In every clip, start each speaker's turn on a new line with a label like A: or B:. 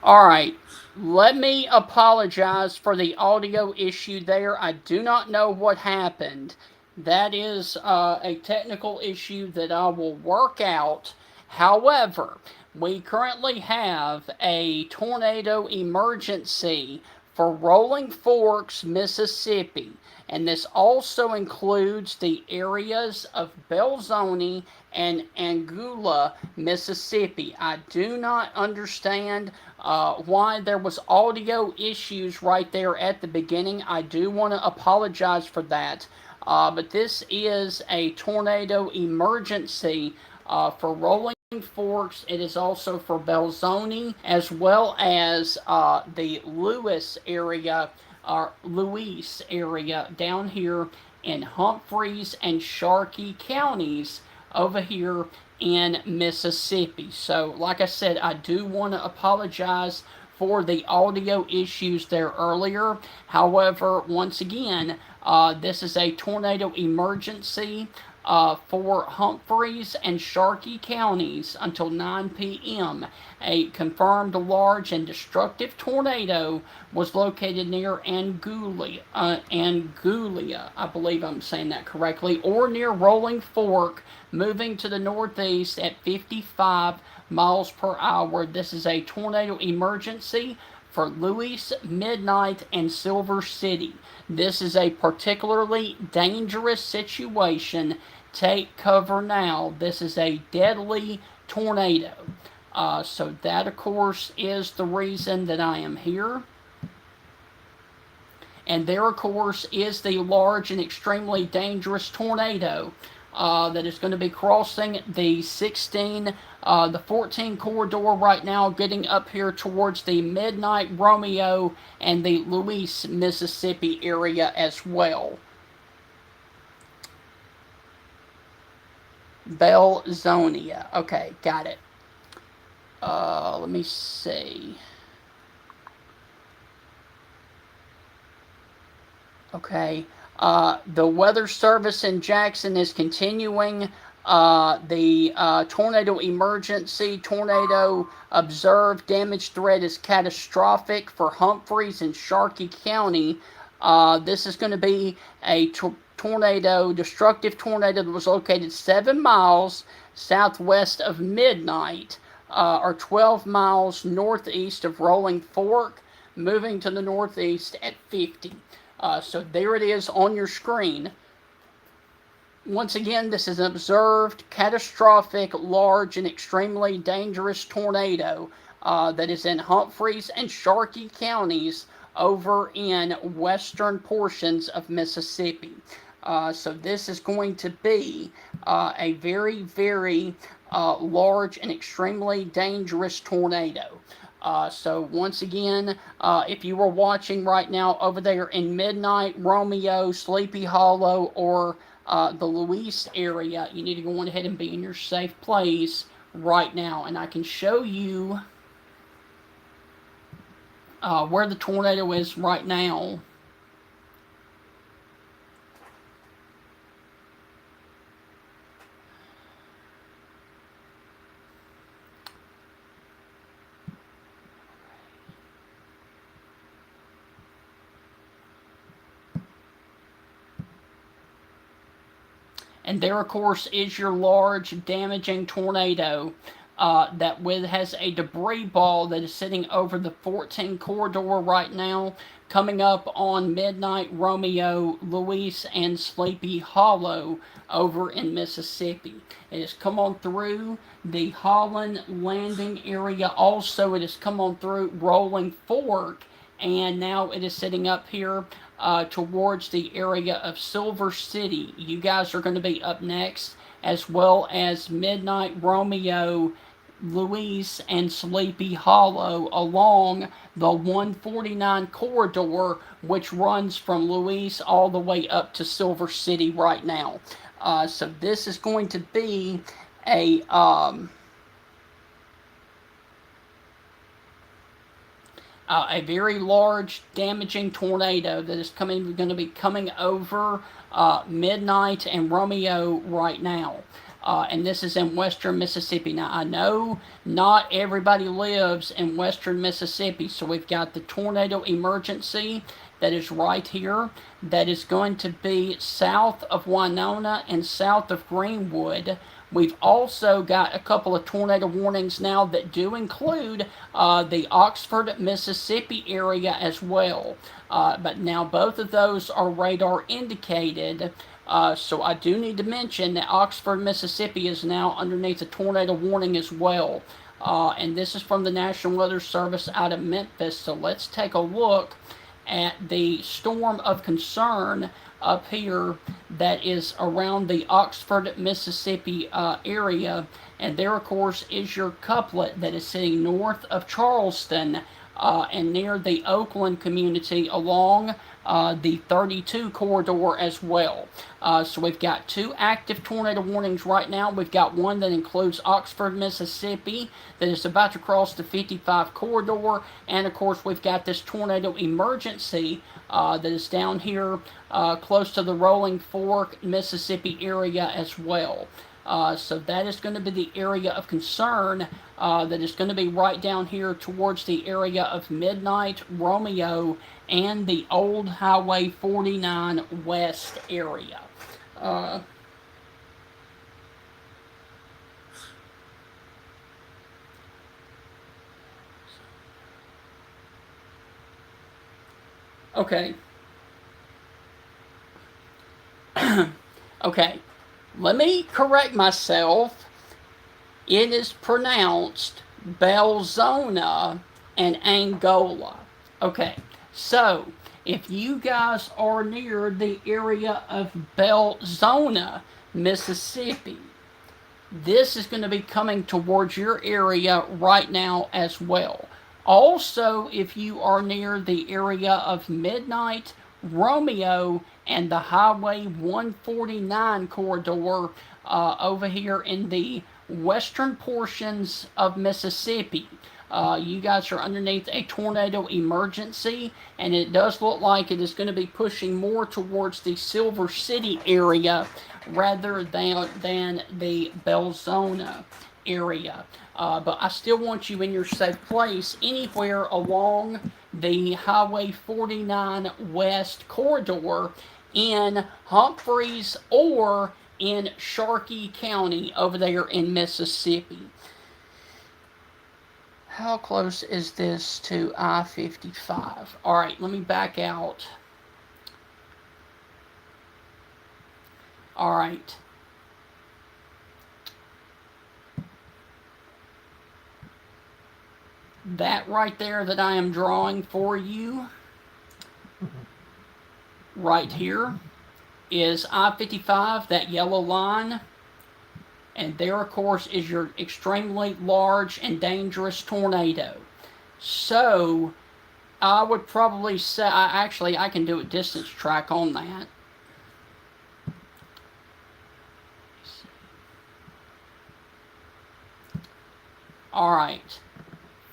A: Alright, let me apologize for the audio issue there. I do not know what happened. That is a technical issue that I will work out. However, we currently have a tornado emergency for Rolling Forks, Mississippi, and this also includes the areas of Belzoni and Angula, Mississippi. I do not understand why there was audio issues right there at the beginning. I do want to apologize for that. But this is a tornado emergency for Rolling Forks. It is also for Belzoni as well as the Lewis area, or Luis area down here in Humphreys and Sharkey counties over here in Mississippi. So, like I said, I do want to apologize for the audio issues there earlier. However, once again, this is a tornado emergency for Humphreys and Sharkey counties until 9 p.m. A confirmed large and destructive tornado was located near Angulia, I believe I'm saying that correctly, or near Rolling Fork, moving to the northeast at 55 miles per hour. This is a tornado emergency for Louis, Midnight, and Silver City. This is a particularly dangerous situation. Take cover now. This is a deadly tornado. So that, of course, is the reason that I am here. And there, of course, is the large and extremely dangerous tornado that is going to be crossing the 14 corridor right now, getting up here towards the Midnight, Romeo, and the Louis, Mississippi area as well. Belzonia. Okay, got it. Let me see. Okay. The Weather Service in Jackson is continuing the tornado emergency. Tornado observed. Damage threat is catastrophic for Humphreys and Sharkey County. This is going to be a destructive tornado that was located 7 miles southwest of Midnight, or 12 miles northeast of Rolling Fork, moving to the northeast at 50. So there it is on your screen. Once again, this is an observed, catastrophic, large, and extremely dangerous tornado that is in Humphreys and Sharkey counties over in western portions of Mississippi. So this is going to be a very, very large and extremely dangerous tornado. So once again, if you were watching right now over there in Midnight, Romeo, Sleepy Hollow, or the Luis area, you need to go on ahead and be in your safe place right now. And I can show you where the tornado is right now. And there, of course, is your large, damaging tornado that has a debris ball that is sitting over the 14 corridor right now, coming up on Midnight, Romeo, Luis, and Sleepy Hollow over in Mississippi. It has come on through the Holland Landing area. Also, it has come on through Rolling Fork, and now it is sitting up here towards the area of Silver City. You guys are going to be up next, as well as Midnight, Romeo, Luis, and Sleepy Hollow along the 149 corridor, which runs from Luis all the way up to Silver City right now. So this is going to be a very large, damaging tornado that is going to be coming over Midnight and Romeo right now. and this is in western Mississippi. Now, I know not everybody lives in western Mississippi, so we've got the tornado emergency that is right here, that is going to be south of Winona and south of Greenwood. We've also got a couple of tornado warnings now that do include the Oxford, Mississippi area as well. But now both of those are radar indicated. So I do need to mention that Oxford, Mississippi is now underneath a tornado warning as well. And this is from the National Weather Service out of Memphis. So let's take a look at the storm of concern up here that is around the Oxford, Mississippi area. And there, of course, is your couplet that is sitting north of Charleston and near the Oakland community along the 32 corridor as well. So we've got 2 active tornado warnings right now. We've got one that includes Oxford, Mississippi, that is about to cross the 55 corridor. And of course, we've got this tornado emergency that is down here close to the Rolling Fork, Mississippi area as well. So that is going to be the area of concern that is going to be right down here towards the area of Midnight, Romeo, and the old Highway 49 West area. Okay. Okay. Let me correct myself. It is pronounced Belzona and Angola. Okay, so if you guys are near the area of Belzona, Mississippi, this is going to be coming towards your area right now as well. Also, if you are near the area of Midnight, Romeo, and the Highway 149 corridor over here in the western portions of Mississippi, you guys are underneath a tornado emergency, and it does look like it is going to be pushing more towards the Silver City area rather than the Belzona area. But I still want you in your safe place anywhere along the Highway 49 West corridor in Humphreys or in Sharkey County over there in Mississippi. How close is this to I-55? All right, let me back out. All right. That right there that I am drawing for you, right here, is I-55, that yellow line. And there, of course, is your extremely large and dangerous tornado. So, I would probably say, I can do a distance track on that. Alright,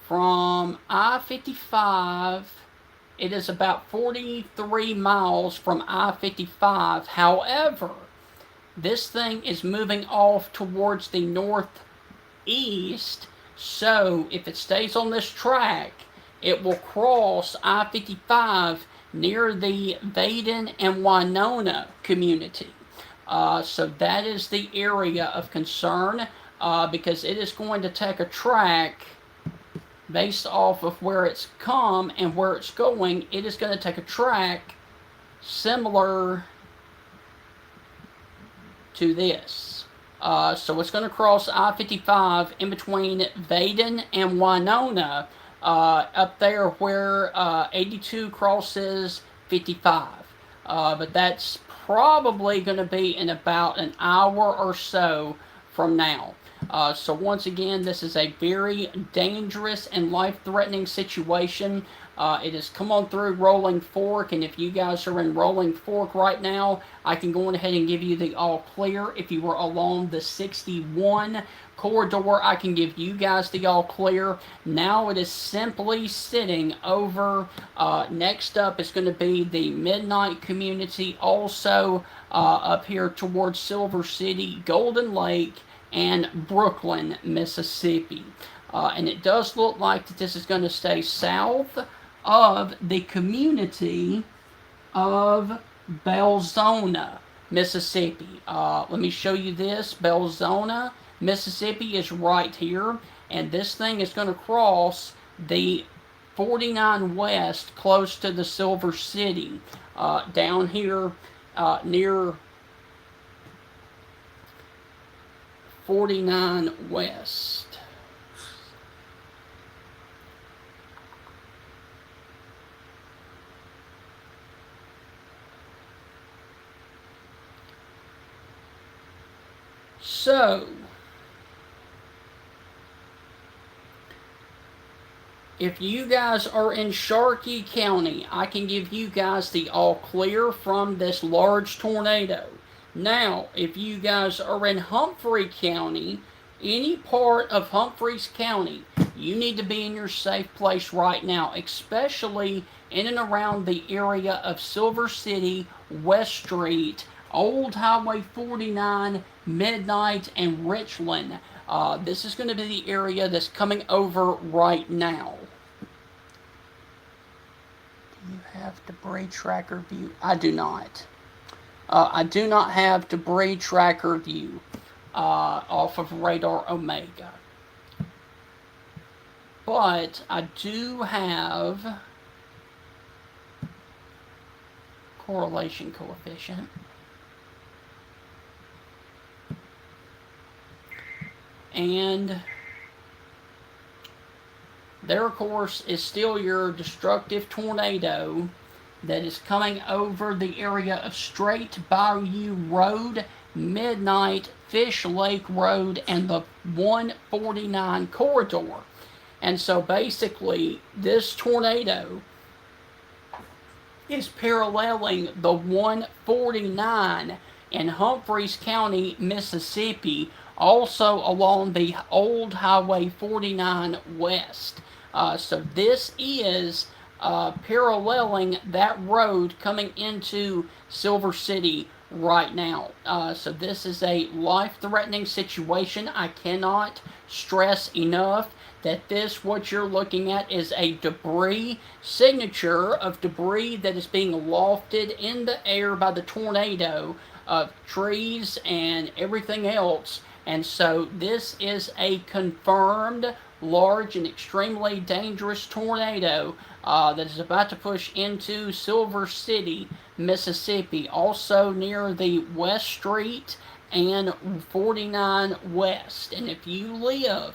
A: from I-55, it is about 43 miles from I-55. However, this thing is moving off towards the northeast, so if it stays on this track, it will cross I-55 near the Vaden and Winona community. So that is the area of concern, because it is going to take a track based off of where it's come and where it's going. It is going to take a track similar to this. So it's going to cross I-55 in between Vaden and Winona, up there where 82 crosses 55. But that's probably going to be in about an hour or so from now. So once again, this is a very dangerous and life-threatening situation. It has come on through Rolling Fork, and if you guys are in Rolling Fork right now, I can go on ahead and give you the all clear. If you were along the 61 corridor, I can give you guys the all clear. Now it is simply sitting over. Next up is going to be the Midnight community, also up here towards Silver City, Golden Lake, and Brooklyn, Mississippi. And it does look like that this is going to stay south of the community of Belzona, Mississippi. Let me show you this. Belzona, Mississippi is right here, and this thing is going to cross the 49 West close to the Silver City, down here near 49 West. So, if you guys are in Sharkey County, I can give you guys the all clear from this large tornado. Now, if you guys are in Humphrey County, any part of Humphreys County, you need to be in your safe place right now, especially in and around the area of Silver City, West Street, Old Highway 49, Midnight, and Richland. This is going to be the area that's coming over right now. Do you have debris tracker view? I do not. I do not have debris tracker view off of Radar Omega. But I do have correlation coefficient. And there, of course, is still your destructive tornado that is coming over the area of Straight Bayou Road, Midnight, Fish Lake Road, and the 149 corridor. And so basically, this tornado is paralleling the 149 in Humphreys County, Mississippi, also along the old Highway 49 West. So this is paralleling that road coming into Silver City right now. So this is a life-threatening situation. I cannot stress enough that this, what you're looking at, is a debris signature of debris that is being lofted in the air by the tornado of trees and everything else. And so this is a confirmed large and extremely dangerous tornado that is about to push into Silver City, Mississippi, also near the West Street and 49 West. And if you live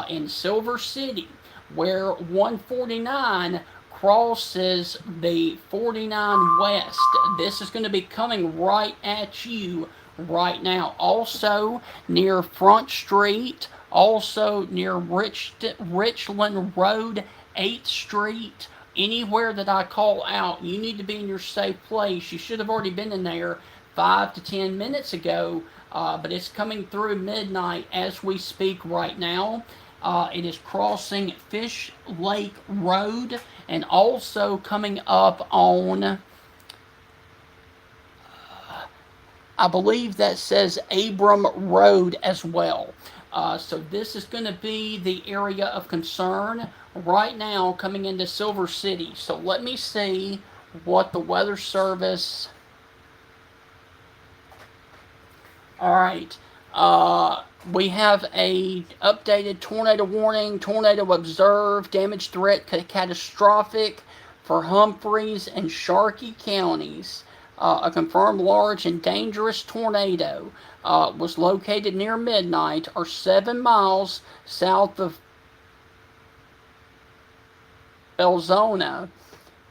A: in Silver City, where 149 crosses the 49 West, this is going to be coming right at you right now. Also near Front Street, also near Richland Road, 8th Street, anywhere that I call out, you need to be in your safe place. You should have already been in there 5 to 10 minutes ago, but it's coming through Midnight as we speak right now. It is crossing Fish Lake Road and also coming up on, I believe that says Abram Road as well. So this is going to be the area of concern right now coming into Silver City. So let me see what the Weather Service... Alright, we have a updated tornado warning, tornado observed, damage threat catastrophic for Humphreys and Sharkey counties. A confirmed large and dangerous tornado was located near Midnight, or 7 miles south of Belzona,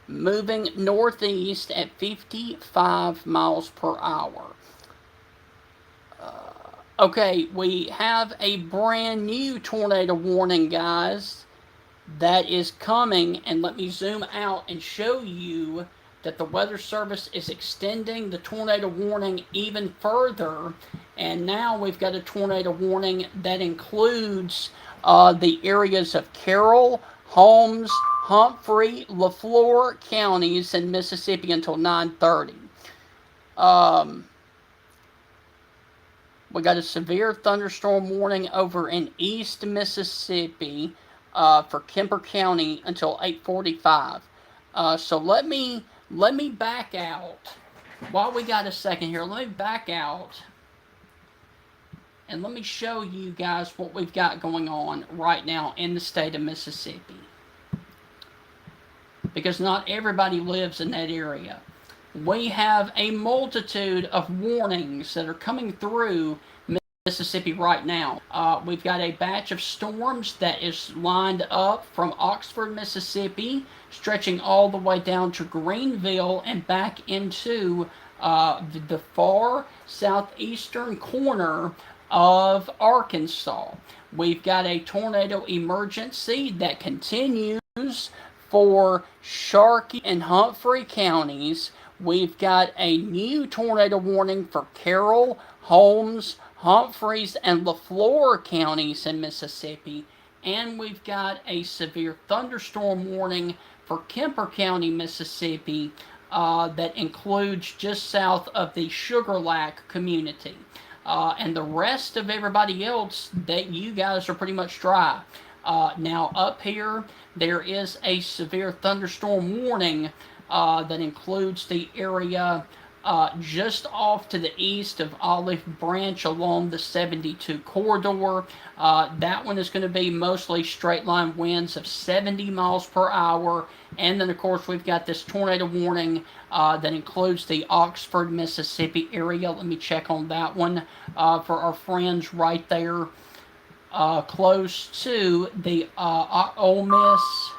A: moving northeast at 55 miles per hour. Okay, we have a brand new tornado warning, guys, that is coming. And let me zoom out and show you that the Weather Service is extending the tornado warning even further. And now we've got a tornado warning that includes the areas of Carroll, Holmes, Humphrey, LaFleur counties in Mississippi until 9:30. Um, we got a severe thunderstorm warning over in East Mississippi for Kemper County until 8:45. So let me back out. While we got a second here, let me back out and let me show you guys what we've got going on right now in the state of Mississippi. Because not everybody lives in that area. We have a multitude of warnings that are coming through Mississippi right now. We've got a batch of storms that is lined up from Oxford, Mississippi, stretching all the way down to Greenville and back into the far southeastern corner of Arkansas. We've got a tornado emergency that continues for Sharkey and Humphrey counties. We've got a new tornado warning for Carroll, Holmes, Humphreys, and LaFleur counties in Mississippi. And we've got a severe thunderstorm warning for Kemper County, Mississippi, that includes just south of the Sugar Lac community. And the rest of everybody else, that you guys are pretty much dry. Now up here, there is a severe thunderstorm warning that includes the area just off to the east of Olive Branch along the 72 corridor. That one is going to be mostly straight line winds of 70 miles per hour. And then, of course, we've got this tornado warning that includes the Oxford, Mississippi area. Let me check on that one for our friends right there close to the Ole Miss.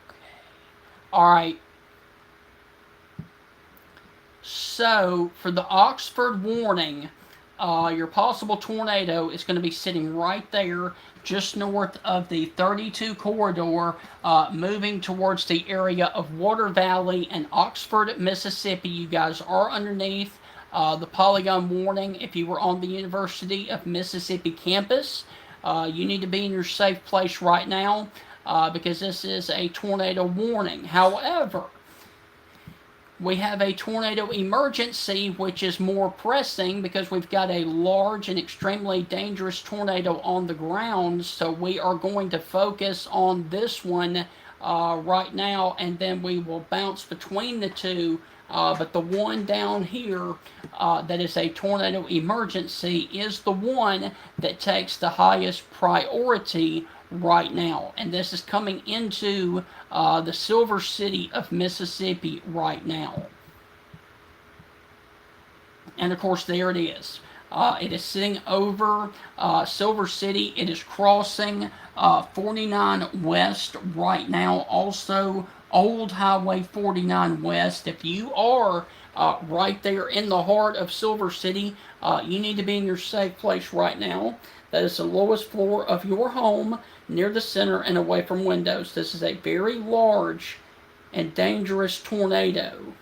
A: Okay. All right. So, for the Oxford warning, your possible tornado is going to be sitting right there, just north of the 32 corridor, moving towards the area of Water Valley and Oxford, Mississippi. You guys are underneath the polygon warning. If you were on the University of Mississippi campus, you need to be in your safe place right now because this is a tornado warning. However, we have a tornado emergency, which is more pressing because we've got a large and extremely dangerous tornado on the ground. So we are going to focus on this one right now, and then we will bounce between the two. But the one down here that is a tornado emergency is the one that takes the highest priority right now. And this is coming into the Silver City of Mississippi right now. And of course, there it is. It is sitting over Silver City. It is crossing 49 West right now. Also, Old Highway 49 West. If you are right there in the heart of Silver City, you need to be in your safe place right now. That is the lowest floor of your home, near the center and away from windows. This is a very large and dangerous tornado.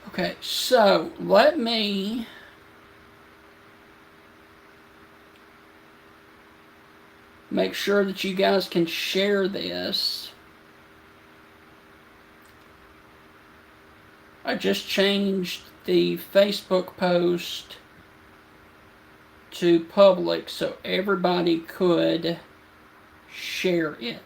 A: Okay, so let me make sure that you guys can share this. I just changed the Facebook post to public so everybody could share it.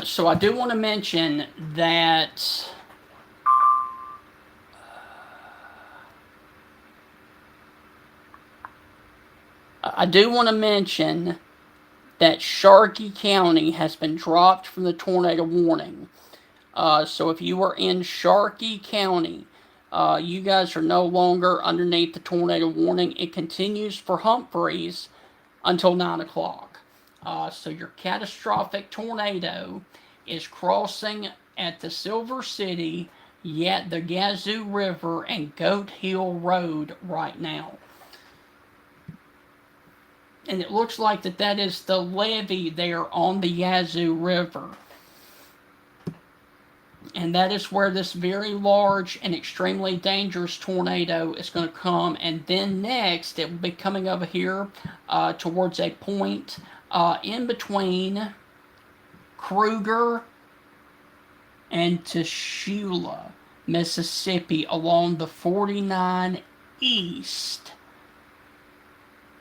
A: So I do want to mention that that Sharkey County has been dropped from the tornado warning. So if you are in Sharkey County, you guys are no longer underneath the tornado warning. It continues for Humphreys until 9 o'clock. So your catastrophic tornado is crossing at the Silver City, yet the Yazoo River and Goat Hill Road right now. And it looks like that is the levee there on the Yazoo River. And that is where this very large and extremely dangerous tornado is going to come. And then next, it will be coming over here towards a point in between Kruger and Tashula, Mississippi, along the 49 East.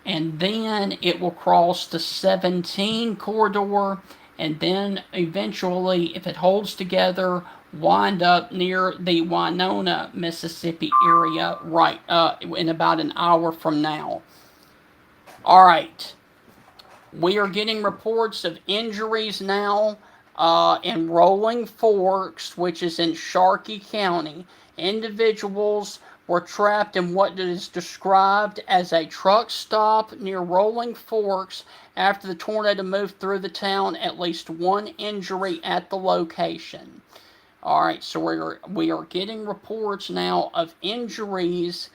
A: And then it will cross the 17 corridor, and then eventually, if it holds together, wind up near the Winona, Mississippi area right in about an hour from now. All right. We are getting reports of injuries now in Rolling Forks, which is in Sharkey County. Individuals were trapped in what is described as a truck stop near Rolling Forks after the tornado moved through the town. At least one injury at the location. Alright, so we are getting reports now of injuries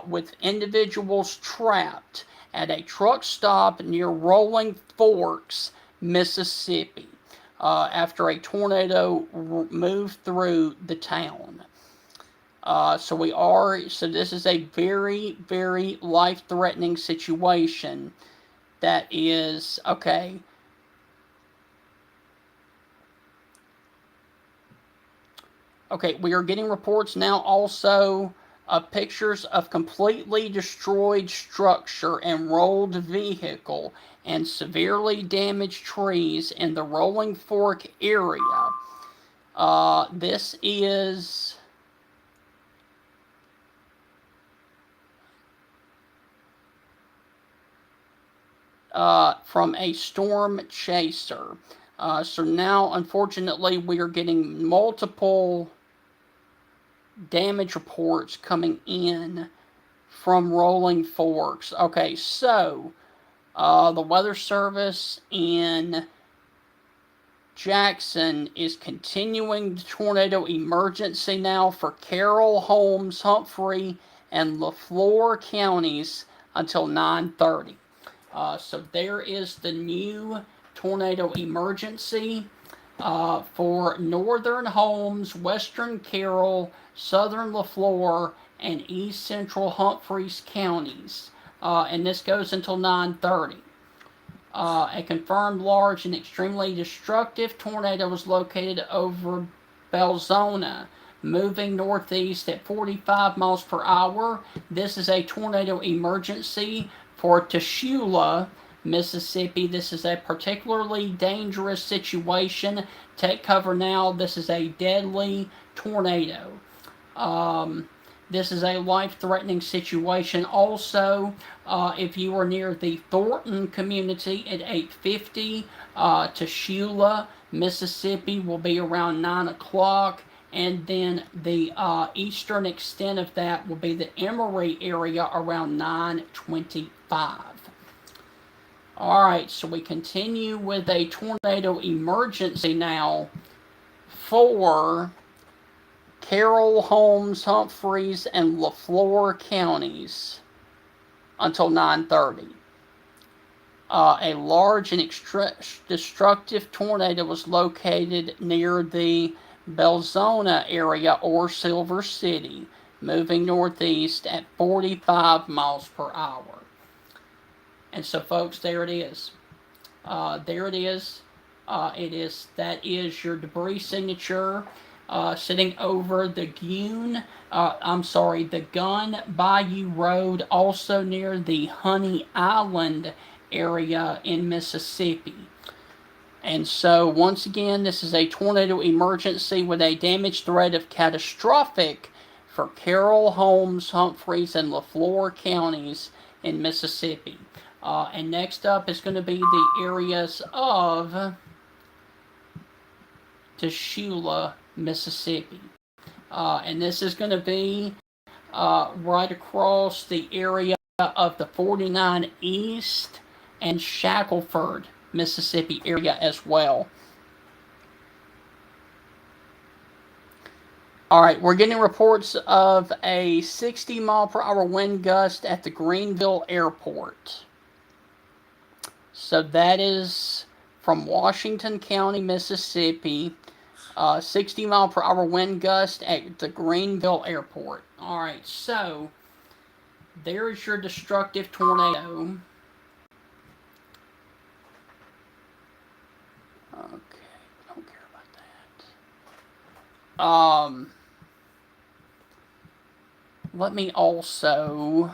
A: with individuals trapped at a truck stop near Rolling Forks, Mississippi, after a tornado moved through the town. So this is a very, very life-threatening situation that is, okay. Okay, we are getting reports now also of pictures of completely destroyed structure and rolled vehicle and severely damaged trees in the Rolling Fork area. This is from a storm chaser. So now, unfortunately, we are getting multiple damage reports coming in from Rolling Forks. Okay, so the Weather Service in Jackson is continuing the tornado emergency now for Carroll, Holmes, Humphrey, and LaFleur counties until 9:30. So there is the new tornado emergency for northern Holmes, western Carroll, southern LaFleur, and east central Humphreys counties. And this goes until 9:30. A confirmed large and extremely destructive tornado was located over Belzona, moving northeast at 45 miles per hour. This is a tornado emergency for Tashula, Mississippi. This is a particularly dangerous situation. Take cover now. This is a deadly tornado. This is a life-threatening situation. Also, if you are near the Thornton community at 850, Tashula, Mississippi will be around 9 o'clock. And then the eastern extent of that will be the Emory area around 9:25. Alright, so we continue with a tornado emergency now for Carroll, Holmes, Humphreys, and LaFleur counties until 9:30. A large and destructive tornado was located near the Belzona area or Silver City, moving northeast at 45 miles per hour. And so, folks, there it is. There it is. That is your debris signature sitting over the the Gun Bayou Road, also near the Honey Island area in Mississippi. And so, once again, this is a tornado emergency with a damage threat of catastrophic for Carroll, Holmes, Humphreys, and LaFleur counties in Mississippi. And next up is going to be the areas of Tashula, Mississippi. And this is going to be right across the area of the 49 East and Shackelford, Mississippi area as well. All right, we're getting reports of a 60 mile per hour wind gust at the Greenville Airport. So that is from Washington County, Mississippi. 60 mile per hour wind gust at the Greenville Airport. All right, so there's your destructive tornado. Okay, don't care about that. Let me also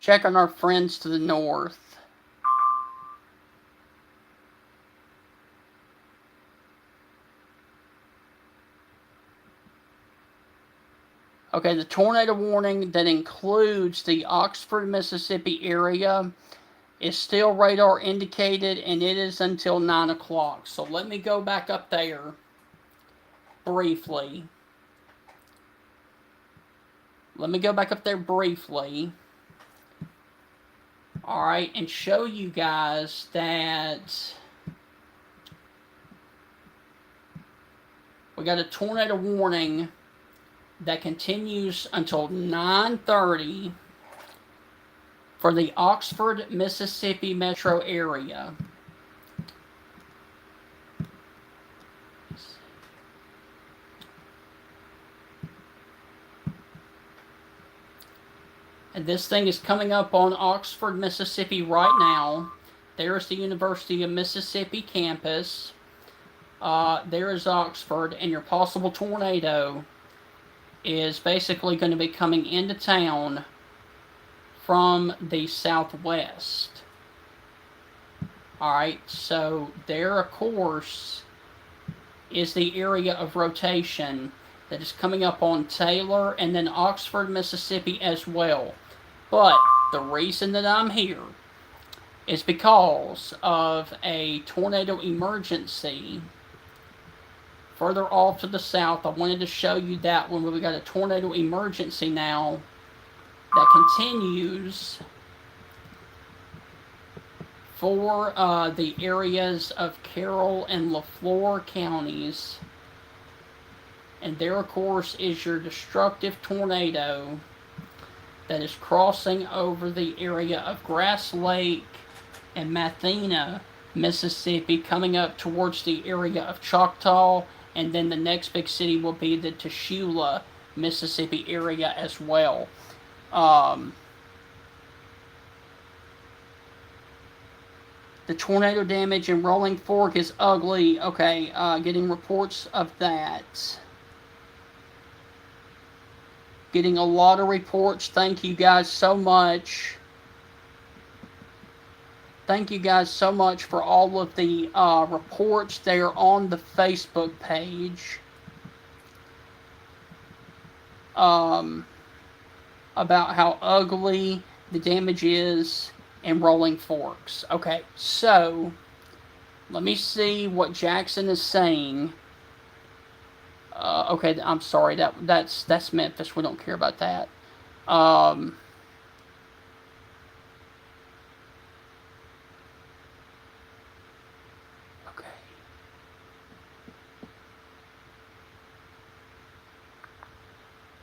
A: check on our friends to the north. Okay, the tornado warning that includes the Oxford, Mississippi area is still radar indicated, and it is until 9 o'clock. So let me go back up there briefly. Alright, and show you guys that we got a tornado warning that continues until 9:30 for the Oxford, Mississippi metro area. And this thing is coming up on Oxford, Mississippi right now. There's the University of Mississippi campus. There is Oxford, and your possible tornado is basically going to be coming into town from the southwest. Alright, so there, of course, is the area of rotation that is coming up on Taylor and then Oxford, Mississippi as well. But the reason that I'm here is because of a tornado emergency further off to the south. I wanted to show you that one where we got a tornado emergency now that continues for the areas of Carroll and LaFleur counties. And there, of course, is your destructive tornado that is crossing over the area of Grass Lake and Mathena, Mississippi, coming up towards the area of Choctaw, and then the next big city will be the Tashula, Mississippi area as well. The tornado damage in Rolling Fork is ugly. Okay, getting reports of that. Getting a lot of reports. Thank you guys so much. Thank you guys so much for all of the reports there on the Facebook page. About how ugly the damage is in Rolling Forks. Okay, so let me see what Jackson is saying. Okay, I'm sorry. That's Memphis. We don't care about that. Okay.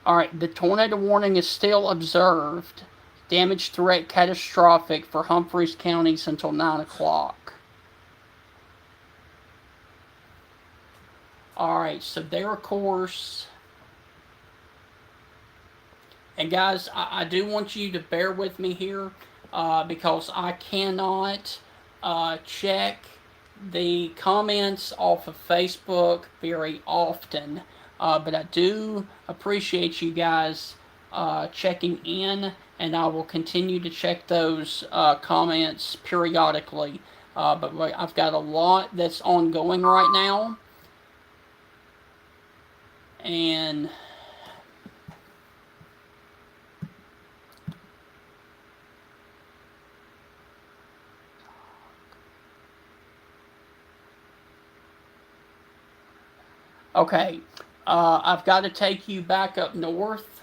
A: All right. The tornado warning is still observed. Damage threat catastrophic for Humphreys counties until 9 o'clock. Alright, so there, of course. And guys, I do want you to bear with me here because I cannot check the comments off of Facebook very often. But I do appreciate you guys checking in, and I will continue to check those comments periodically. But I've got a lot that's ongoing right now. And Okay, I've got to take you back up north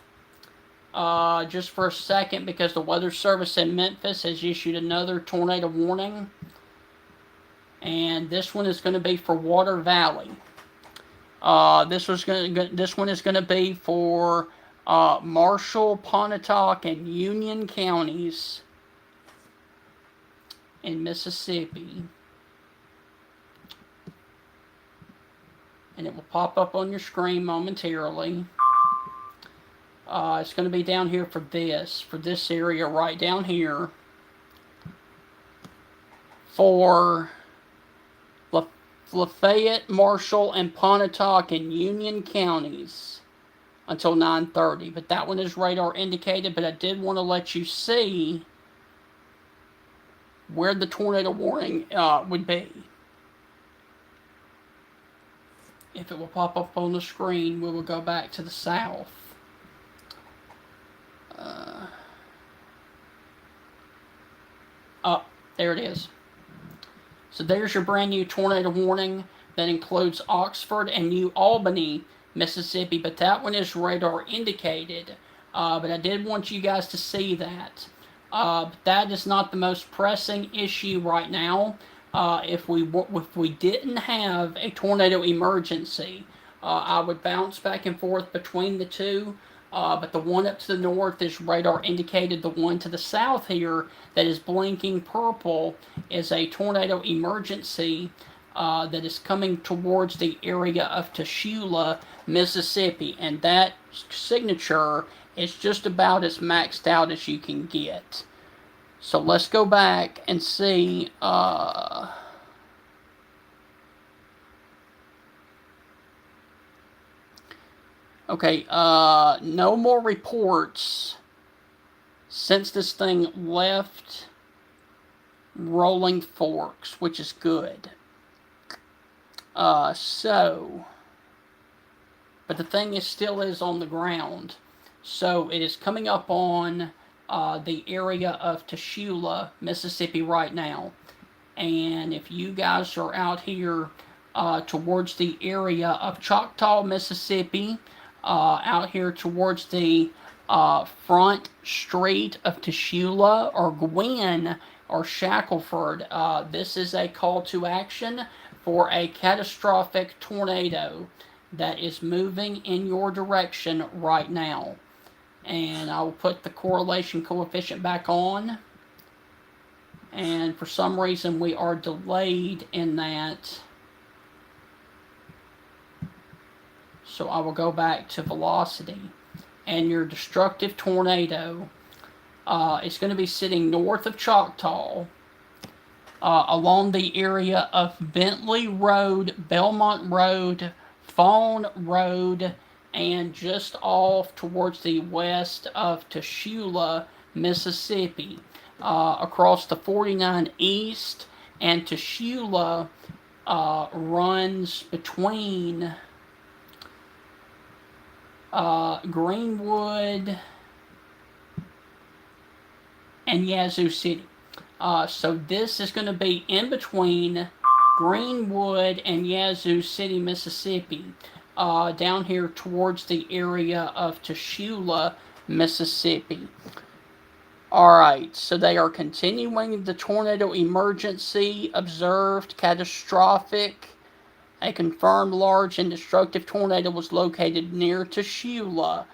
A: just for a second because the Weather Service in Memphis has issued another tornado warning. And this one is going to be for Water Valley. This one is going to be for Marshall, Pontotoc, and Union counties in Mississippi. And it will pop up on your screen momentarily. It's going to be down here for this area right down here. For Lafayette, Marshall, and Pontotoc and Union counties until 9:30. But that one is radar indicated. But I did want to let you see where the tornado warning would be. If it will pop up on the screen, we will go back to the south. There it is. So there's your brand new tornado warning that includes Oxford and New Albany, Mississippi, but that one is radar indicated. But I did want you guys to see that. But that is not the most pressing issue right now. If we didn't have a tornado emergency, I would bounce back and forth between the two. But the one up to the north is radar indicated. The one to the south here that is blinking purple is a tornado emergency that is coming towards the area of Tashula, Mississippi. And that signature is just about as maxed out as you can get. So let's go back and see. Okay, no more reports since this thing left Rolling Forks, which is good. But the thing still is on the ground. So it is coming up on the area of Tashula, Mississippi right now. And if you guys are out here towards the area of Choctaw, Mississippi, out here towards the front street of Tashula or Gwynn or Shackelford, this is a call to action for a catastrophic tornado that is moving in your direction right now. And I will put the correlation coefficient back on. And for some reason we are delayed in that. So I will go back to velocity. And your destructive tornado is going to be sitting north of Choctaw along the area of Bentley Road, Belmont Road, Fawn Road, and just off towards the west of Tashula, Mississippi. Across the 49 East, and Tashula runs between Greenwood and Yazoo City. So this is going to be in between Greenwood and Yazoo City, Mississippi, down here towards the area of Tashula, Mississippi. Alright, so they are continuing the tornado emergency, observed, catastrophic. A confirmed large and destructive tornado was located near Tashula,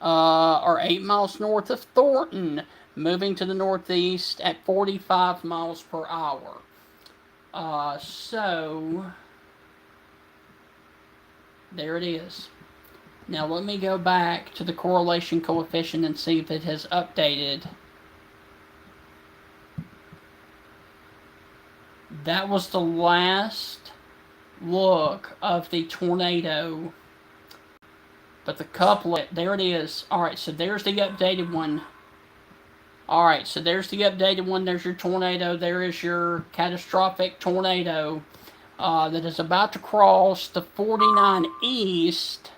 A: or 8 miles north of Thornton, moving to the northeast at 45 miles per hour. So, there it is. Now let me go back to the correlation coefficient and see if it has updated. That was the last look of the tornado. But the couplet, there it is. Alright, so there's the updated one. Alright, so there's the updated one. There's your tornado. There is your catastrophic tornado that is about to cross the 49 East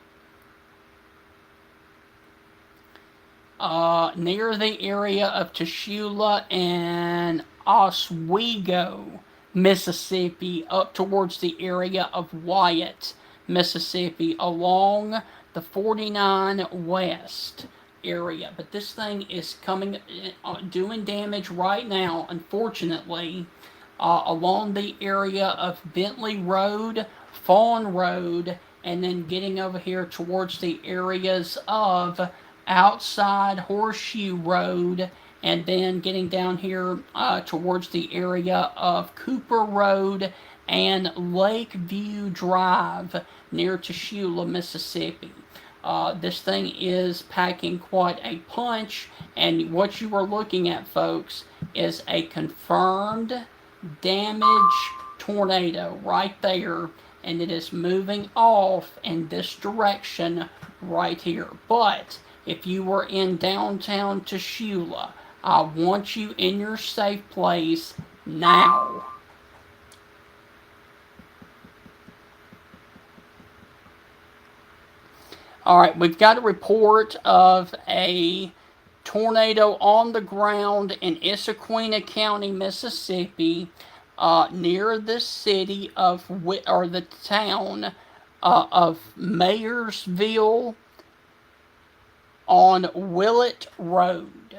A: near the area of Tashula and Oswego, Mississippi, up towards the area of Wyatt, Mississippi, along the 49 West area. But this thing is coming, doing damage right now, unfortunately, along the area of Bentley Road, Fawn Road, and then getting over here towards the areas of outside Horseshoe Road, and then getting down here towards the area of Cooper Road and Lakeview Drive near Tashula, Mississippi. This thing is packing quite a punch, and what you are looking at, folks, is a confirmed damage tornado right there, and it is moving off in this direction right here. But if you were in downtown Tashula, I want you in your safe place now. All right, we've got a report of a tornado on the ground in Issaquena County, Mississippi, near the city of or the town of Mayersville on Willett Road.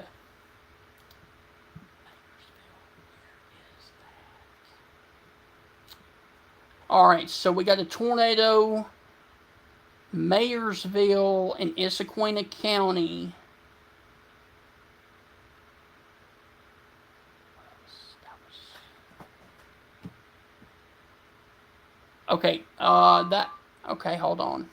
A: All right, so we got a tornado, Mayersville in Issaquena County. Okay, okay, hold on.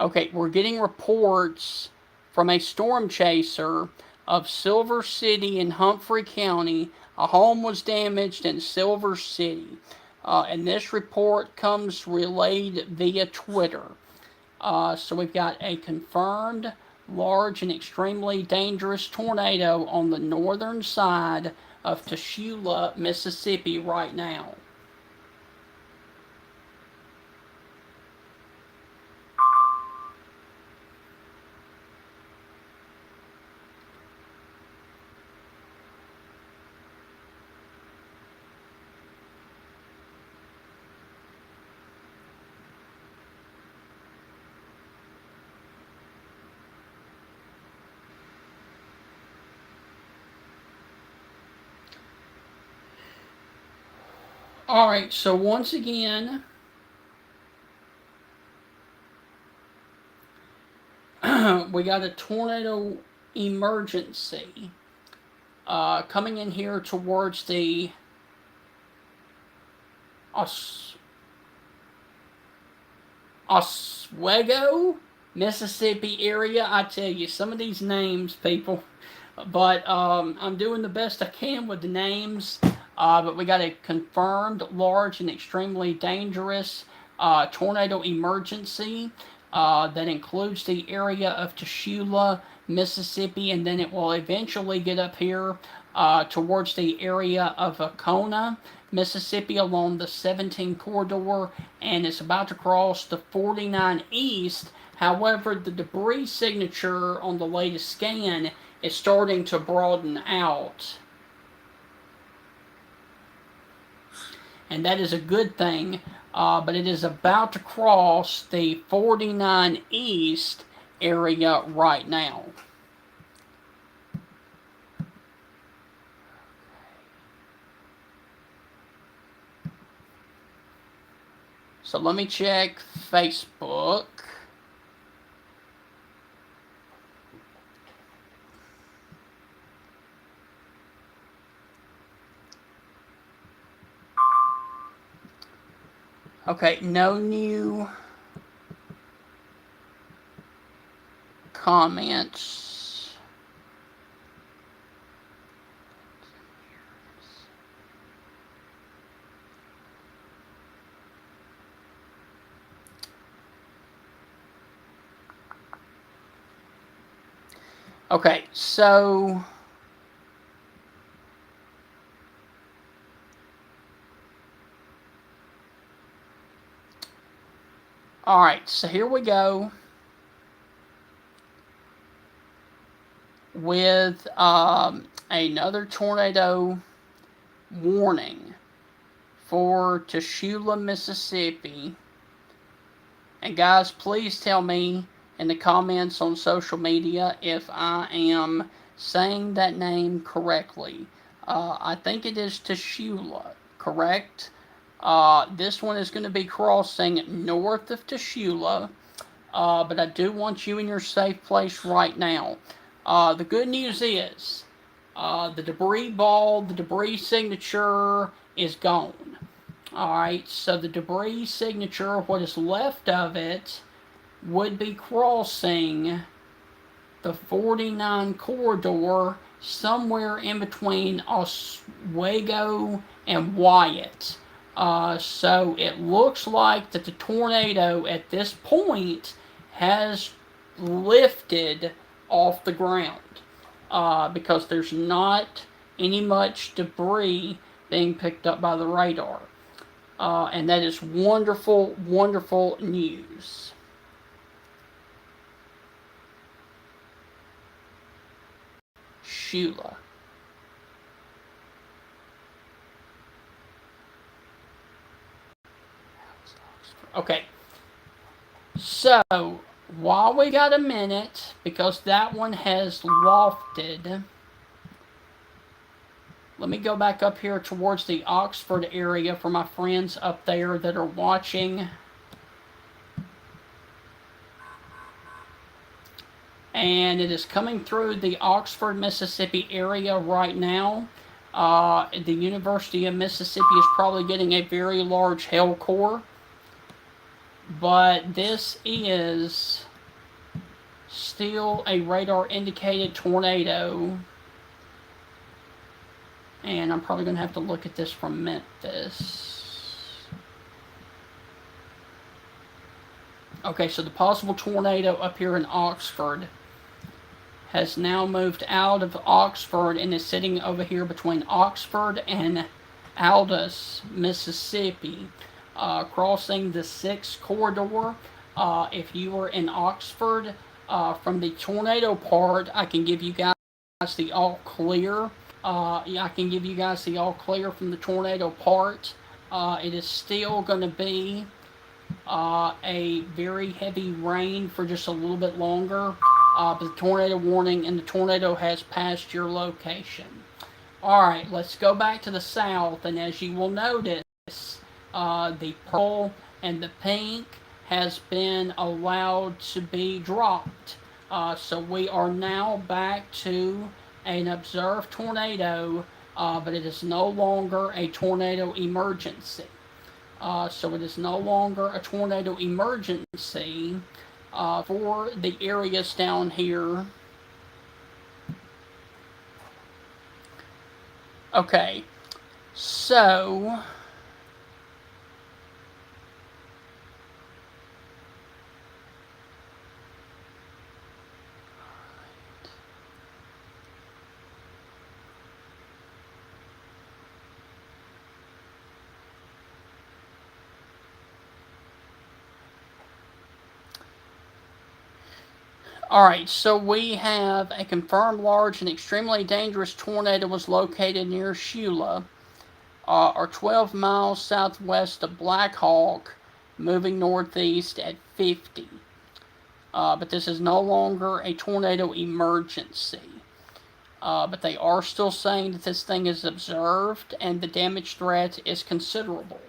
A: Okay, we're getting reports from a storm chaser of Silver City in Humphrey County. A home was damaged in Silver City. And this report comes relayed via Twitter. So we've got a confirmed large and extremely dangerous tornado on the northern side of Tashula, Mississippi right now. Alright, so once again, we got a tornado emergency coming in here towards the Oswego, Mississippi area. I tell you, some of these names, people. But I'm doing the best I can with the names. But we got a confirmed large and extremely dangerous tornado emergency that includes the area of Tashula, Mississippi, and then it will eventually get up here towards the area of Winona, Mississippi, along the 17 corridor, and it's about to cross the 49 East. However, the debris signature on the latest scan is starting to broaden out. And that is a good thing, but it is about to cross the 49 East area right now. So let me check Facebook. Okay, no new comments. Okay, so alright, so here we go with another tornado warning for Tashula, Mississippi. And guys, please tell me in the comments on social media if I am saying that name correctly. I think it is Tashula, correct? This one is going to be crossing north of Tashula, but I do want you in your safe place right now. The good news is the debris ball, the debris signature is gone. Alright, so the debris signature, what is left of it, would be crossing the 49 corridor somewhere in between Oswego and Wyatt. So it looks like that the tornado at this point has lifted off the ground because there's not any much debris being picked up by the radar. And that is wonderful, wonderful news. Shula. Okay. So, while we got a minute, because that one has lofted, let me go back up here towards the Oxford area for my friends up there that are watching. And it is coming through the Oxford, Mississippi area right now. The University of Mississippi is probably getting a very large hail core. But this is still a radar indicated tornado. And I'm probably going to have to look at this from Memphis. Okay, so the possible tornado up here in Oxford has now moved out of Oxford and is sitting over here between Oxford and Aldous, Mississippi, crossing the 6 corridor. If you were in Oxford, from the tornado part, I can give you guys the all clear. I can give you guys the all clear from the tornado part. It is still going to be a very heavy rain for just a little bit longer. But the tornado warning and the tornado has passed your location. Alright, let's go back to the south, and as you will notice, the purple and the pink has been allowed to be dropped. So we are now back to an observed tornado, but it is no longer a tornado emergency. So it is no longer a tornado emergency for the areas down here. Okay, so alright, so we have a confirmed large and extremely dangerous tornado was located near Shula, or 12 miles southwest of Black Hawk, moving northeast at 50. But this is no longer a tornado emergency. But they are still saying that this thing is observed and the damage threat is considerable.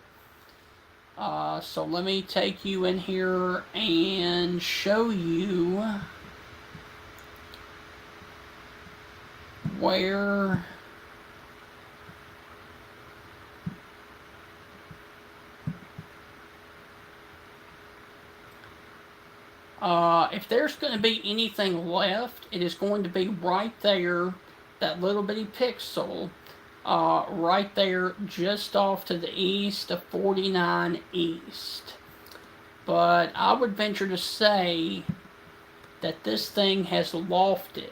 A: So let me take you in here and show you where if there's going to be anything left, it is going to be right there, that little bitty pixel, right there just off to the east of 49 East. But I would venture to say that this thing has lofted.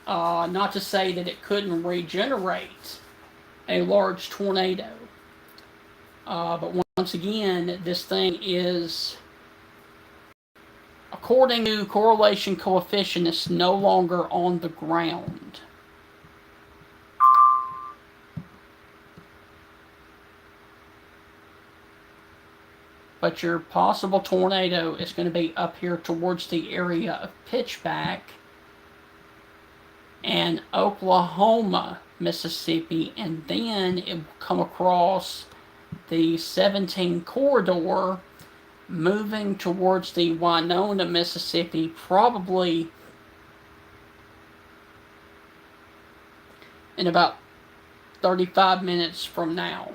A: Not to say that it couldn't regenerate a large tornado. But once again, this thing is, according to correlation coefficient, it's no longer on the ground. but your possible tornado is going to be up here towards the area of Pitchback and Oklahoma, Mississippi, and then it will come across the 17 corridor, moving towards the Winona, Mississippi, probably in about 35 minutes from now.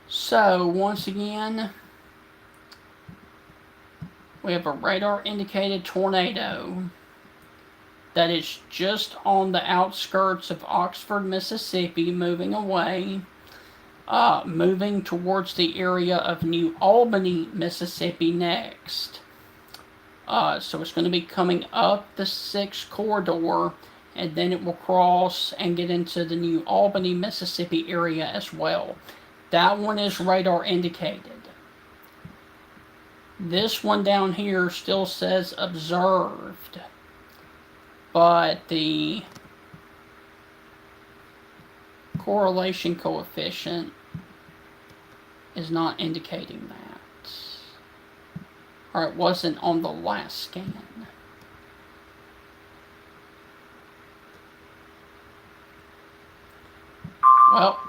A: So, once again, we have a radar indicated tornado that is just on the outskirts of Oxford, Mississippi, moving away, moving towards the area of New Albany, Mississippi next. So it's going to be coming up the 6 corridor, and then it will cross and get into the New Albany, Mississippi area as well. That one is radar indicated. This one down here still says observed, but the correlation coefficient is not indicating that. Or it wasn't on the last scan. Well,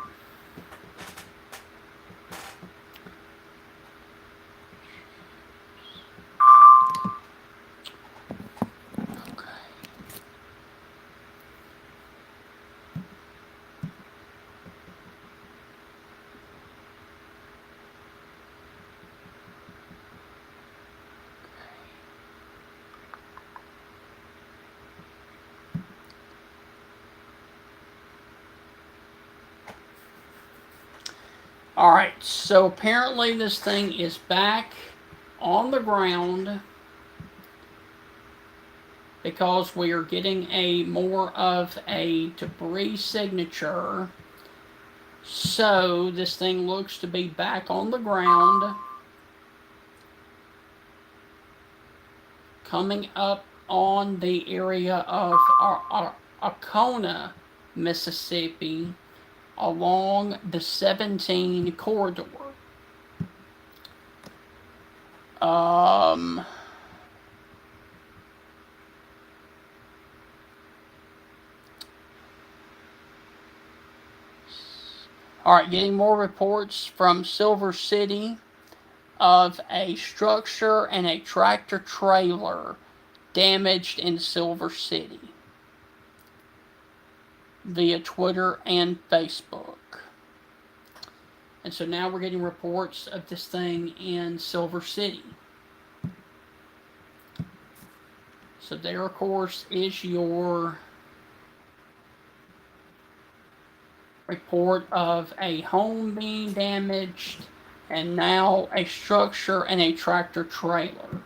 A: alright, so apparently this thing is back on the ground because we are getting a more of a debris signature. So this thing looks to be back on the ground, coming up on the area of Arcona, Mississippi, along the 17 corridor. Alright, getting more reports from Silver City of a structure and a tractor trailer damaged in Silver City via Twitter and Facebook. And so now we're getting reports of this thing in Silver City. So there, of course, is your report of a home being damaged and now a structure and a tractor trailer.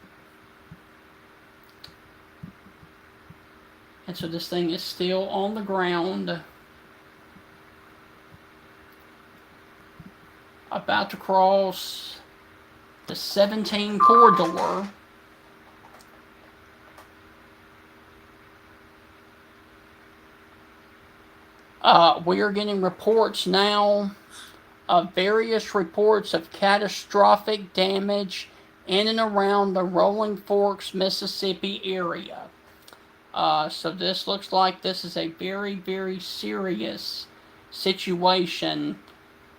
A: And so this thing is still on the ground, about to cross the 17 corridor. We are getting reports now of various reports of catastrophic damage in and around the Rolling Forks, Mississippi area. So this looks like this is a very, very serious situation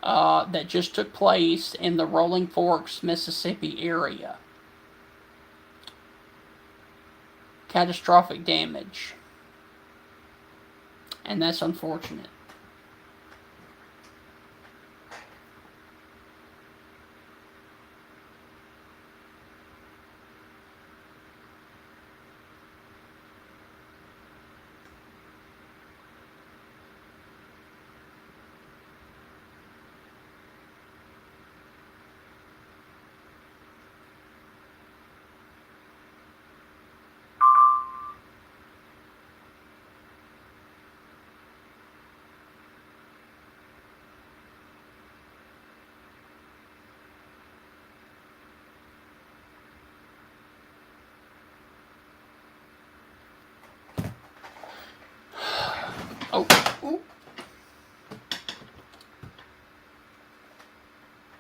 A: that just took place in the Rolling Forks, Mississippi area. Catastrophic damage. And that's unfortunate.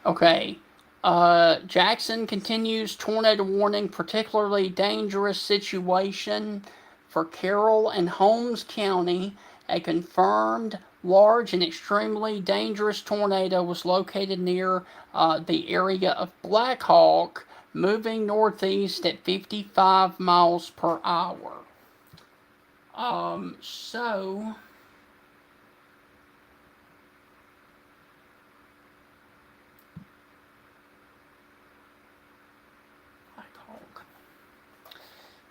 A: Okay. Jackson continues tornado warning, particularly dangerous situation for Carroll and Holmes County. A confirmed large and extremely dangerous tornado was located near the area of Black Hawk, moving northeast at 55 miles per hour. So Black Hawk.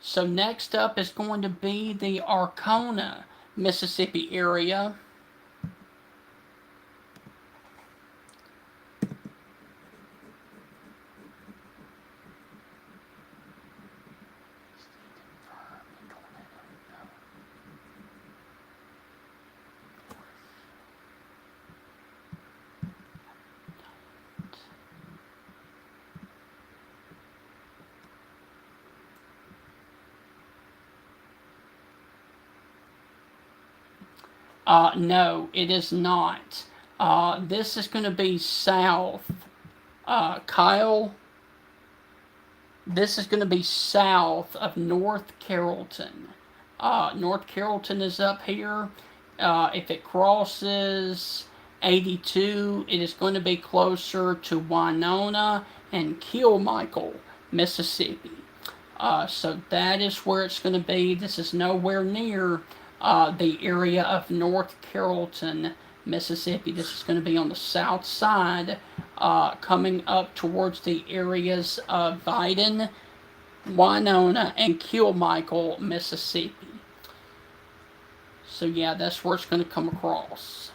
A: So next up is going to be the Arcona, Mississippi area. No, it is not. This is going to be south. Kyle, this is going to be south of North Carrollton. North Carrollton is up here. If it crosses 82, it is going to be closer to Winona and Kilmichael, Mississippi. So that is where it's going to be. This is nowhere near the area of North Carrollton, Mississippi. This is going to be on the south side, coming up towards the areas of Vidon, Winona, and Kilmichael, Mississippi. So yeah, that's where it's going to come across.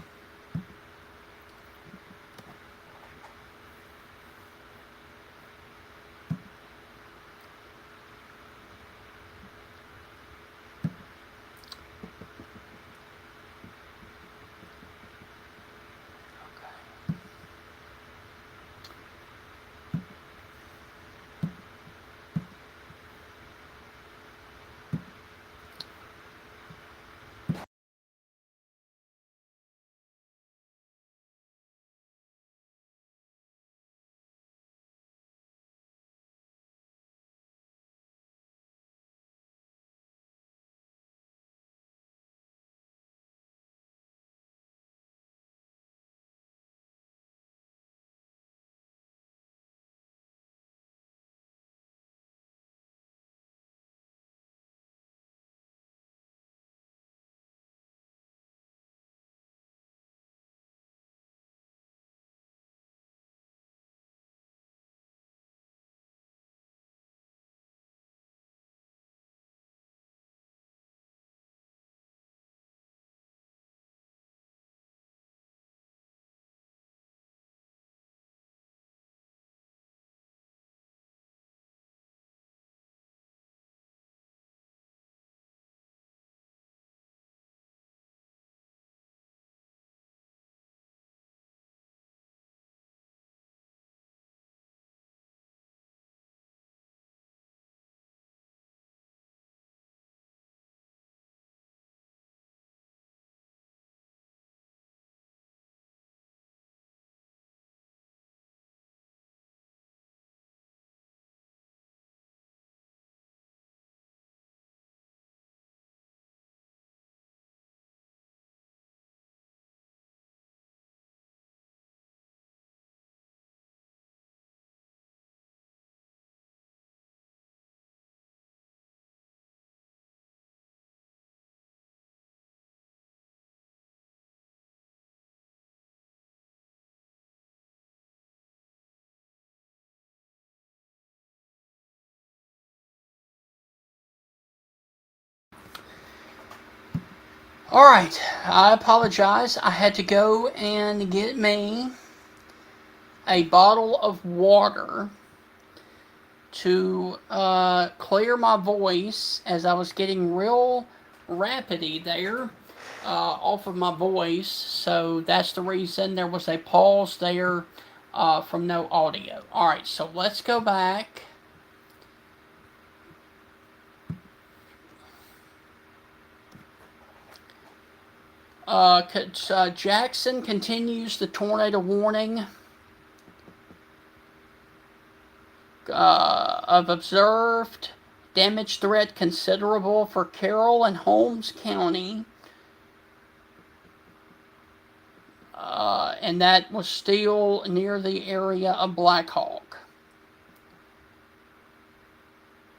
A: Alright, I apologize. I had to go and get me a bottle of water to clear my voice as I was getting real rapidy there off of my voice. So that's the reason there was a pause there from no audio. Alright, so let's go back. Jackson continues the tornado warning. of observed damage threat considerable for Carroll and Holmes County. And that was still near the area of Black Hawk.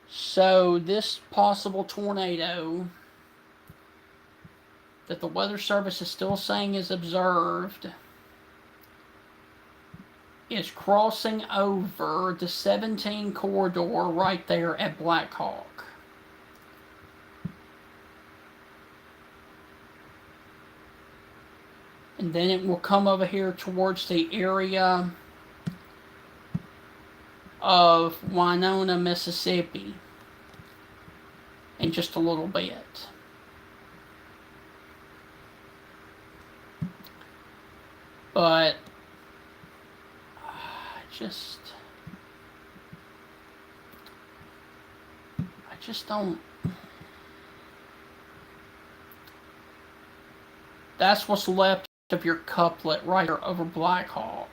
A: So this possible tornado that the Weather Service is still saying is observed is crossing over the 17 corridor right there at Black Hawk. And then it will come over here towards the area of Winona, Mississippi in just a little bit. But I just don't. That's what's left of your couplet right here over Black Hawk.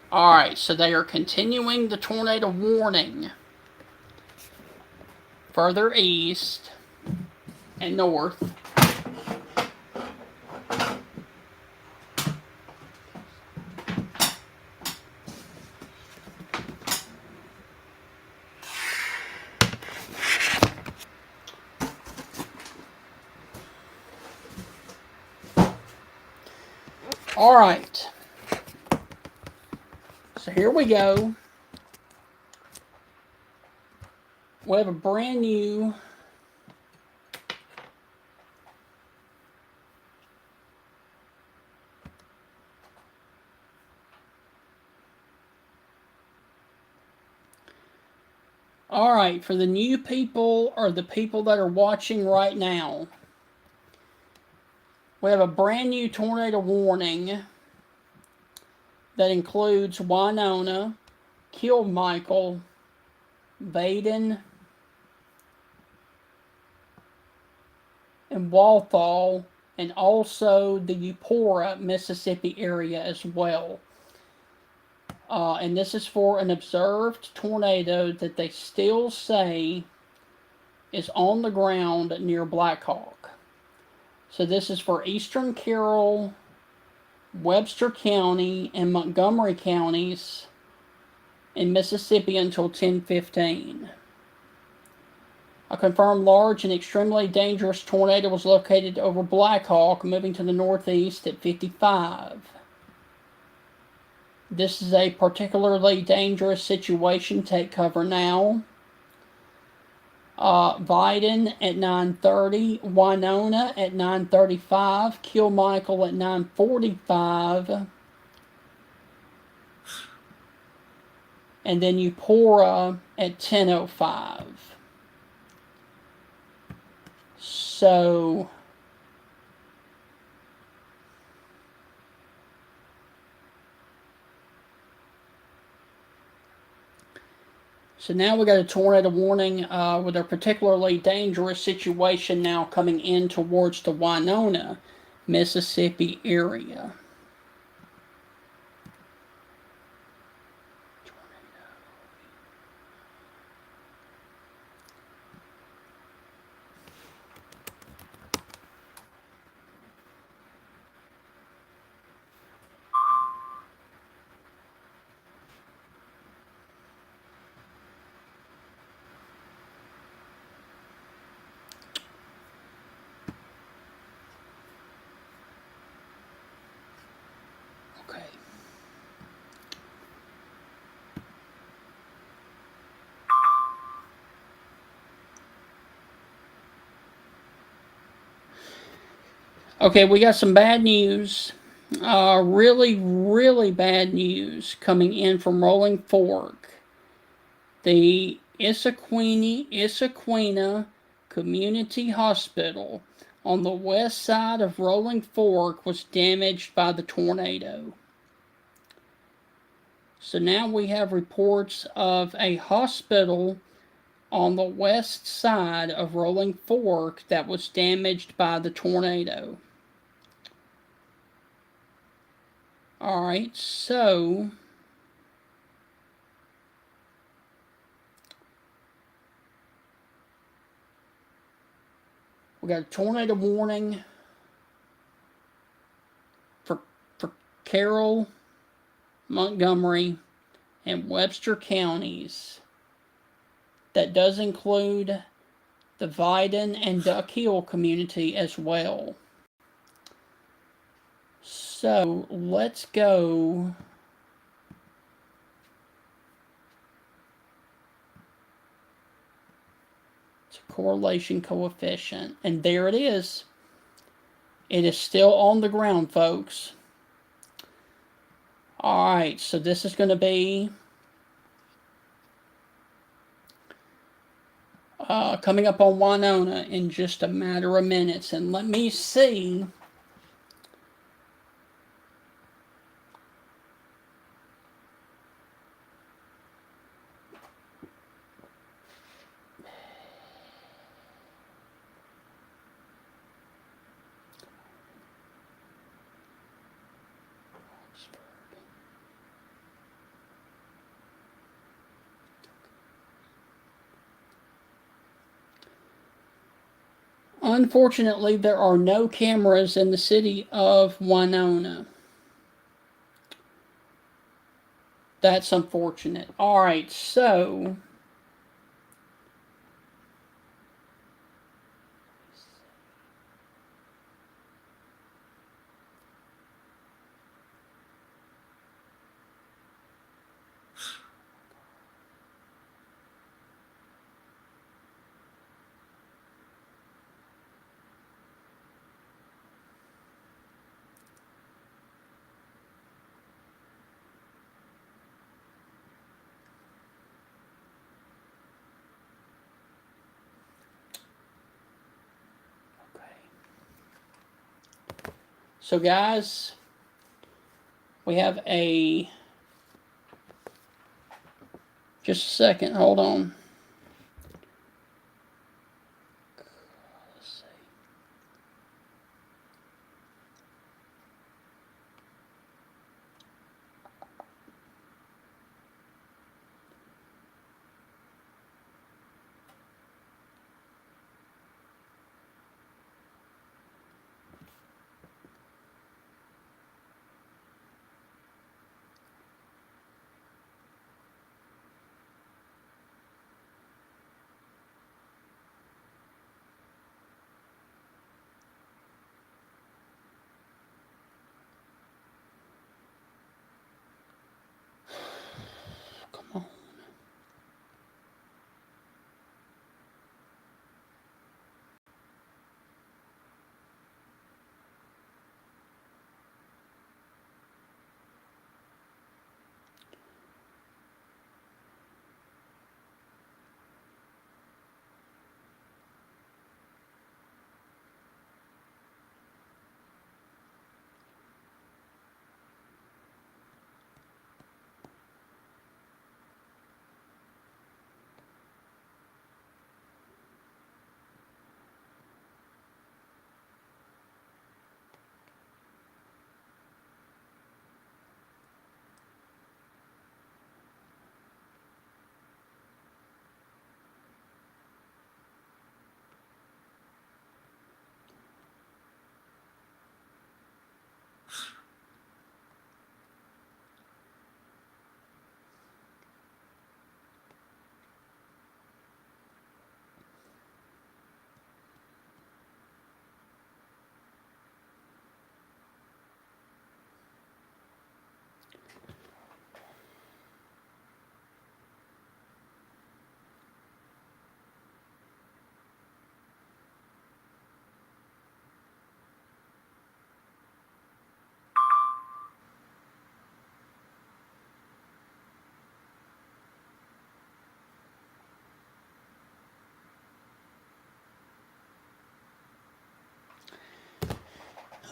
A: Alright, so they are continuing the tornado warning further east and north. Alright. So here we go. We have a brand new Alright, for the new people or the people that are watching right now, we have a brand new tornado warning that includes Winona, Kilmichael, Baden, and Walthall, and also the Eupora, Mississippi area as well. And this is for an observed tornado that they still say is on the ground near Black Hawk. So this is for eastern Carroll, Webster County, and Montgomery counties in Mississippi until 10:15. A confirmed large and extremely dangerous tornado was located over Black Hawk, moving to the northeast at 55. This is a particularly dangerous situation. Take cover now. Biden at 9:30, Winona at 9:35, Kilmichael at 9:45, and then Eupora at 10:05. So now we got a tornado warning with a particularly dangerous situation now coming in towards the Winona, Mississippi area. Okay, we got some bad news. Really, really bad news coming in from Rolling Fork. The Issaquena Community Hospital on the west side of Rolling Fork was damaged by the tornado. So now we have reports of a hospital on the west side of Rolling Fork that was damaged by the tornado. Alright, so we got a tornado warning for Carroll, Montgomery, and Webster counties. That does include the Vidin and Duck Hill community as well. So let's go to correlation coefficient. And there it is. It is still on the ground, folks. Alright, so this is going to be coming up on Winona in just a matter of minutes. And let me see. Unfortunately, there are no cameras in the city of Winona. That's unfortunate. Alright, so guys, we have just a second, hold on. Let's see.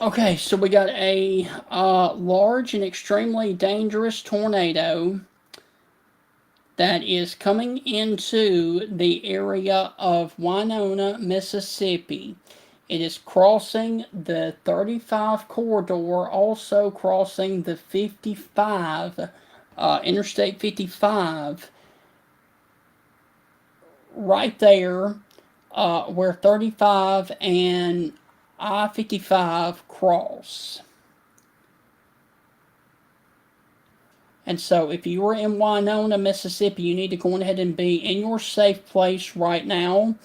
A: Okay, so we got a large and extremely dangerous tornado that is coming into the area of Winona, Mississippi. It is crossing the 35 corridor, also crossing the 55, Interstate 55, right there where 35 and I-55 cross. And so if you are in Winona, Mississippi, you need to go ahead and be in your safe place right now.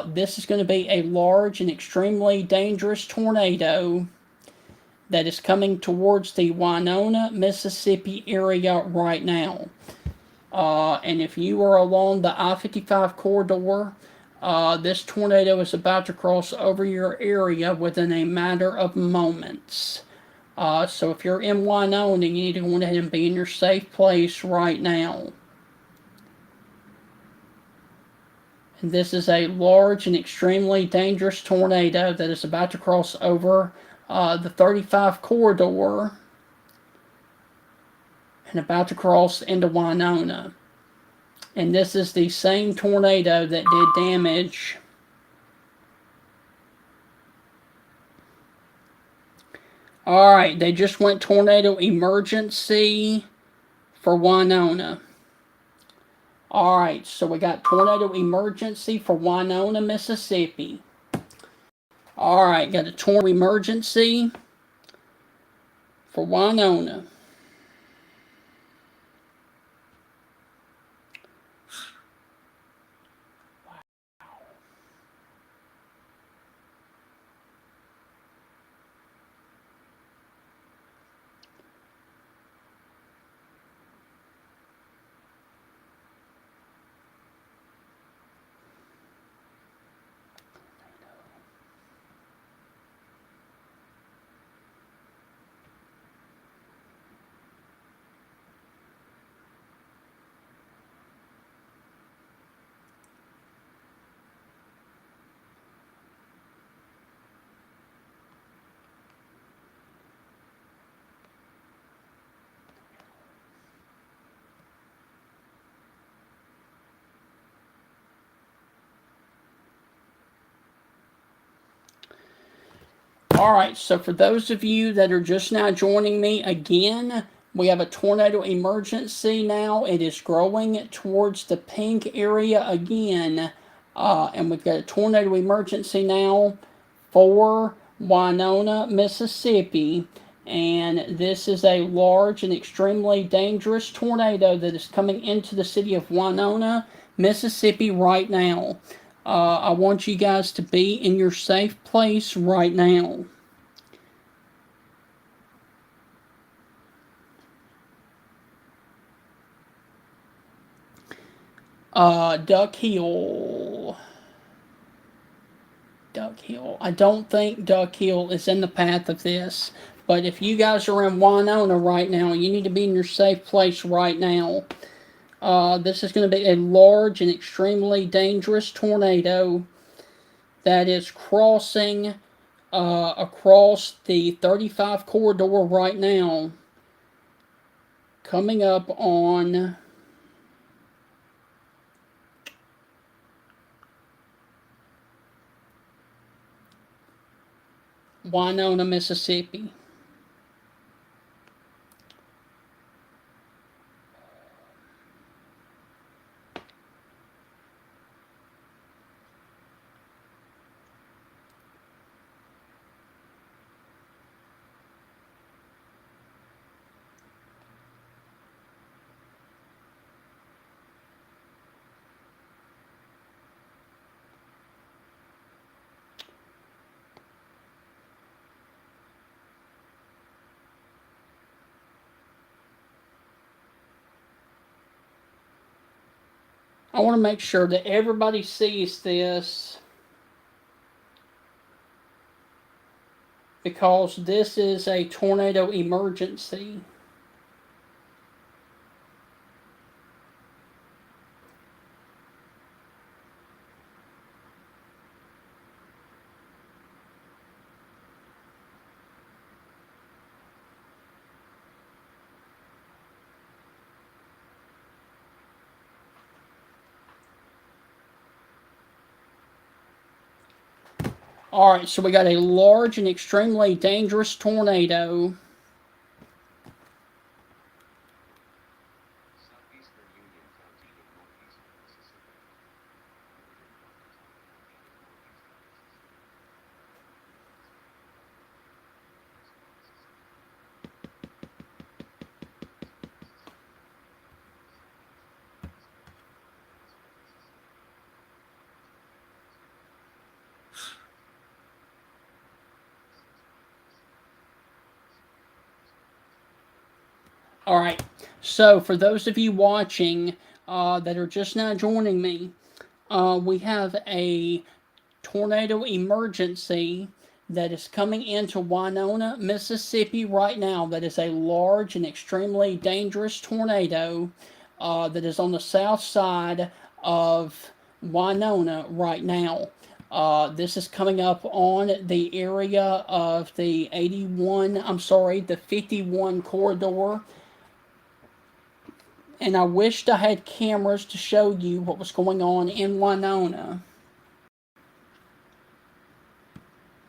A: This is going to be a large and extremely dangerous tornado that is coming towards the Winona, Mississippi area right now. And if you are along the I-55 corridor, this tornado is about to cross over your area within a matter of moments. So if you're in Winona, you need to go ahead and be in your safe place right now. And this is a large and extremely dangerous tornado that is about to cross over the 35 corridor and about to cross into Winona. And this is the same tornado that did damage Alright, they just went tornado emergency for Winona. Alright, so we got tornado emergency for Winona, Mississippi. Alright, got a tornado emergency for Winona. Alright, so for those of you that are just now joining me, again, we have a tornado emergency now. It is growing towards the pink area again. And we've got a tornado emergency now for Winona, Mississippi. And this is a large and extremely dangerous tornado that is coming into the city of Winona, Mississippi right now. I want you guys to be in your safe place right now. Duck Hill. Duck Hill. I don't think Duck Hill is in the path of this. But if you guys are in Winona right now, you need to be in your safe place right now. This is going to be a large and extremely dangerous tornado that is crossing across the 35 corridor right now, coming up on Winona, Mississippi. I want to make sure that everybody sees this because this is a tornado emergency. All right, so we got a large and extremely dangerous tornado. All right, so for those of you watching that are just now joining me, we have a tornado emergency that is coming into Winona, Mississippi right now. That is a large and extremely dangerous tornado that is on the south side of Winona right now. This is coming up on the area of the 81, I'm sorry, the 51 corridor. And I wished I had cameras to show you what was going on in Winona.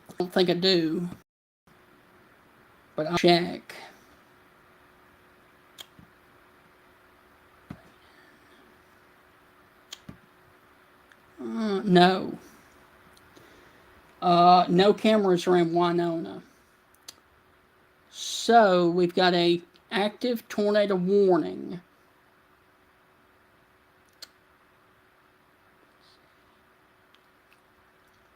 A: I don't think I do, but I'll check. No. No cameras are in Winona. So we've got a active tornado warning.